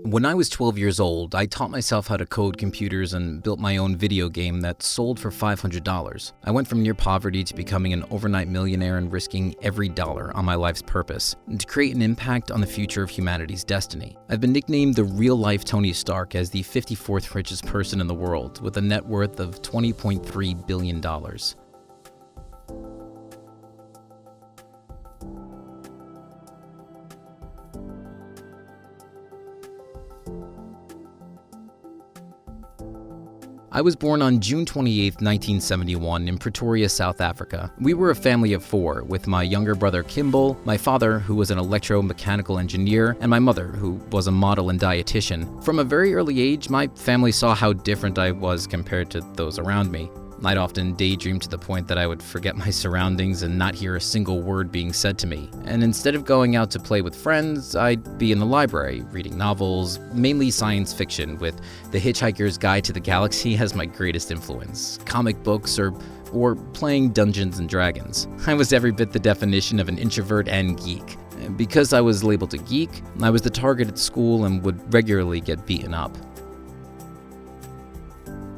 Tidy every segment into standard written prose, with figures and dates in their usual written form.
When I was 12 years old, I taught myself how to code computers and built my own video game that sold for $500. I went from near poverty to becoming an overnight millionaire and risking every dollar on my life's purpose to create an impact on the future of humanity's destiny. I've been nicknamed the real-life Tony Stark as the 54th richest person in the world with a net worth of $20.3 billion. I was born on June 28, 1971 in Pretoria, South Africa. We were a family of four, with my younger brother Kimball, my father, who was an electromechanical engineer, and my mother, who was a model and dietitian. From a very early age, my family saw how different I was compared to those around me. I'd often daydream to the point that I would forget my surroundings and not hear a single word being said to me. And instead of going out to play with friends, I'd be in the library, reading novels, mainly science fiction, with The Hitchhiker's Guide to the Galaxy as my greatest influence, comic books, or playing Dungeons and Dragons. I was every bit the definition of an introvert and geek. Because I was labeled a geek, I was the target at school and would regularly get beaten up.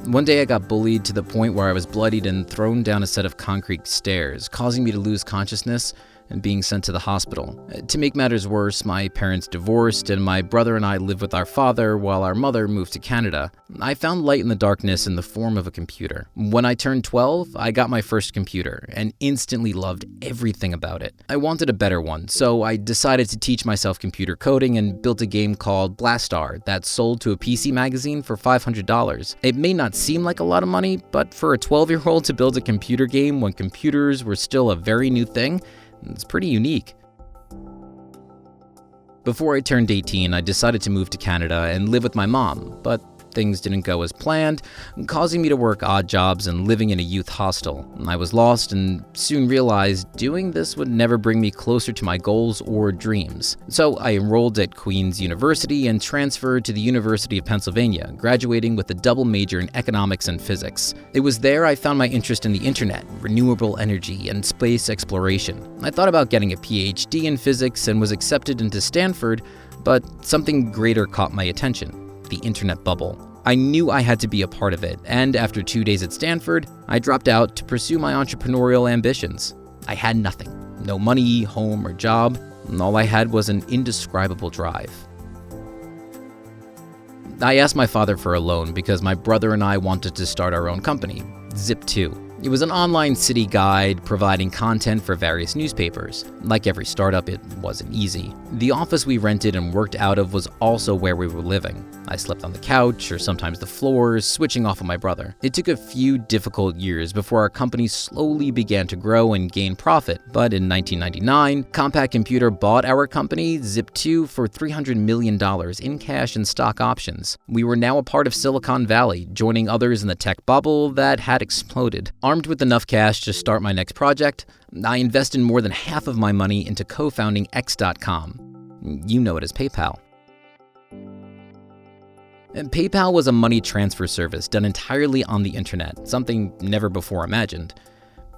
One day I got bullied to the point where I was bloodied and thrown down a set of concrete stairs, causing me to lose consciousness and being sent to the hospital. To make matters worse, my parents divorced and my brother and I lived with our father while our mother moved to Canada. I found light in the darkness in the form of a computer. When I turned 12, I got my first computer and instantly loved everything about it. I wanted a better one, so I decided to teach myself computer coding and built a game called Blastar that sold to a PC magazine for $500. It may not seem like a lot of money, but for a 12-year-old to build a computer game when computers were still a very new thing, it's pretty unique. Before I turned 18, I decided to move to Canada and live with my mom, but things didn't go as planned, causing me to work odd jobs and living in a youth hostel. I was lost and soon realized doing this would never bring me closer to my goals or dreams. So I enrolled at Queen's University and transferred to the University of Pennsylvania, graduating with a double major in economics and physics. It was there I found my interest in the internet, renewable energy, and space exploration. I thought about getting a PhD in physics and was accepted into Stanford, but something greater caught my attention: the internet bubble. I knew I had to be a part of it, and after 2 days at Stanford, I dropped out to pursue my entrepreneurial ambitions. I had nothing, no money, home, or job, and all I had was an indescribable drive. I asked my father for a loan because my brother and I wanted to start our own company, Zip2. It was an online city guide providing content for various newspapers. Like every startup, it wasn't easy. The office we rented and worked out of was also where we were living. I slept on the couch or sometimes the floors, switching off of my brother. It took a few difficult years before our company slowly began to grow and gain profit, but in 1999, Compaq Computer bought our company, Zip2, for $300 million in cash and stock options. We were now a part of Silicon Valley, joining others in the tech bubble that had exploded. Armed with enough cash to start my next project, I invested more than half of my money into co-founding X.com. You know it as PayPal. And PayPal was a money transfer service done entirely on the internet, something never before imagined.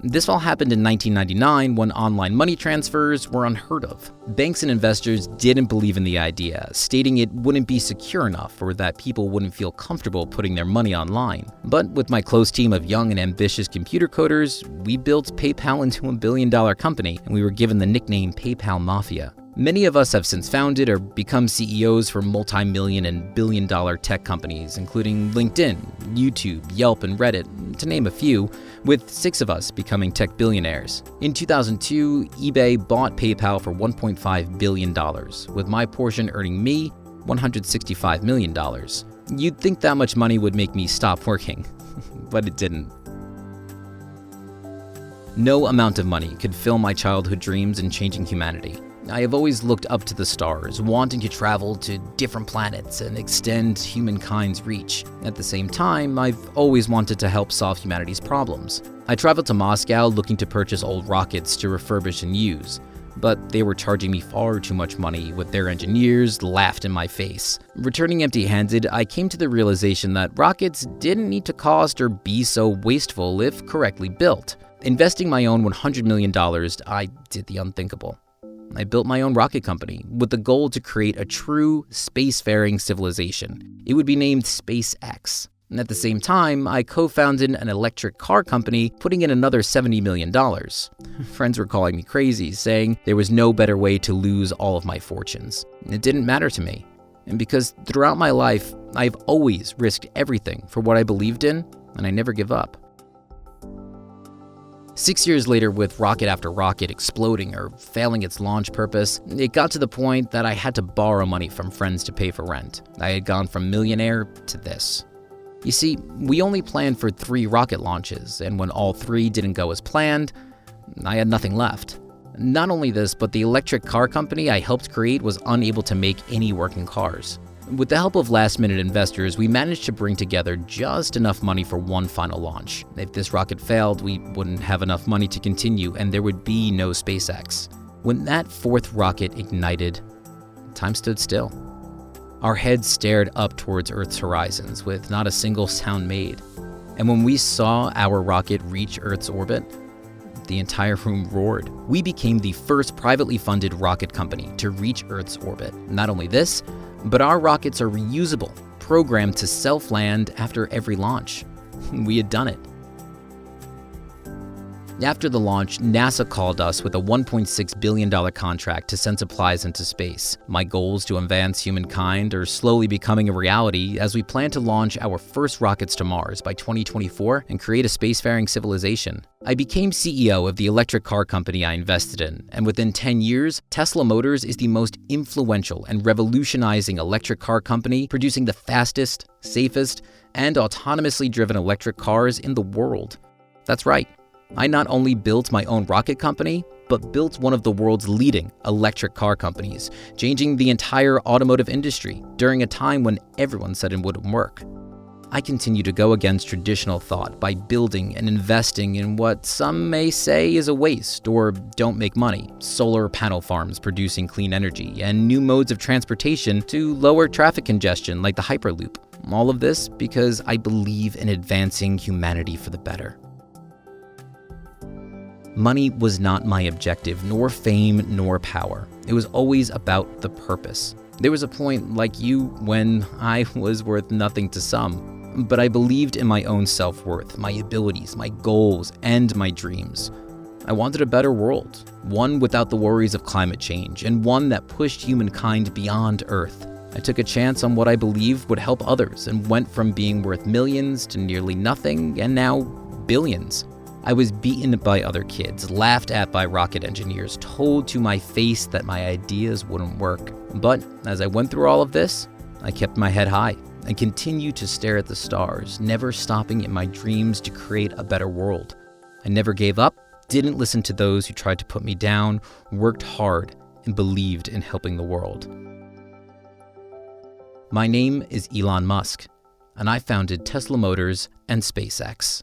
This all happened in 1999 when online money transfers were unheard of. Banks and investors didn't believe in the idea, stating it wouldn't be secure enough or that people wouldn't feel comfortable putting their money online. But with my close team of young and ambitious computer coders, we built PayPal into a billion-dollar company, and we were given the nickname PayPal Mafia. Many of us have since founded or become CEOs for multi-million and billion-dollar tech companies, including LinkedIn, YouTube, Yelp, and Reddit, to name a few, with 6 of us becoming tech billionaires. In 2002, eBay bought PayPal for $1.5 billion, with my portion earning me $165 million. You'd think that much money would make me stop working, but it didn't. No amount of money could fill my childhood dreams in changing humanity. I have always looked up to the stars, wanting to travel to different planets and extend humankind's reach. At the same time, I've always wanted to help solve humanity's problems. I traveled to Moscow looking to purchase old rockets to refurbish and use, but they were charging me far too much money, with their engineers laughed in my face. Returning empty-handed, I came to the realization that rockets didn't need to cost or be so wasteful if correctly built. Investing my own $100 million, I did the unthinkable. I built my own rocket company with the goal to create a true spacefaring civilization. It would be named SpaceX. And at the same time, I co-founded an electric car company, putting in another $70 million. Friends were calling me crazy, saying there was no better way to lose all of my fortunes. It didn't matter to me. And because throughout my life, I've always risked everything for what I believed in, and I never give up. 6 years later, with rocket after rocket exploding or failing its launch purpose, it got to the point that I had to borrow money from friends to pay for rent. I had gone from millionaire to this. You see, we only planned for 3 rocket launches, and when all 3 didn't go as planned, I had nothing left. Not only this, but the electric car company I helped create was unable to make any working cars. With the help of last-minute investors, we managed to bring together just enough money for one final launch. If this rocket failed, we wouldn't have enough money to continue, and there would be no SpaceX. When that 4th rocket ignited, time stood still. Our heads stared up towards Earth's horizons with not a single sound made. And when we saw our rocket reach Earth's orbit, the entire room roared. We became the first privately funded rocket company to reach Earth's orbit. Not only this, but our rockets are reusable, programmed to self-land after every launch. We had done it. After the launch, NASA called us with a $1.6 billion contract to send supplies into space. My goals to advance humankind are slowly becoming a reality as we plan to launch our first rockets to Mars by 2024 and create a spacefaring civilization. I became CEO of the electric car company I invested in, and within 10 years, Tesla Motors is the most influential and revolutionizing electric car company, producing the fastest, safest, and autonomously driven electric cars in the world. That's right. I not only built my own rocket company, but built one of the world's leading electric car companies, changing the entire automotive industry during a time when everyone said it wouldn't work. I continue to go against traditional thought by building and investing in what some may say is a waste or don't make money: solar panel farms producing clean energy and new modes of transportation to lower traffic congestion like the Hyperloop. All of this because I believe in advancing humanity for the better. Money was not my objective, nor fame, nor power. It was always about the purpose. There was a point, like you, when I was worth nothing to some, but I believed in my own self-worth, my abilities, my goals, and my dreams. I wanted a better world, one without the worries of climate change, and one that pushed humankind beyond Earth. I took a chance on what I believed would help others and went from being worth millions to nearly nothing, and now billions. I was beaten by other kids, laughed at by rocket engineers, told to my face that my ideas wouldn't work. But as I went through all of this, I kept my head high and continued to stare at the stars, never stopping in my dreams to create a better world. I never gave up, didn't listen to those who tried to put me down, worked hard, and believed in helping the world. My name is Elon Musk, and I founded Tesla Motors and SpaceX.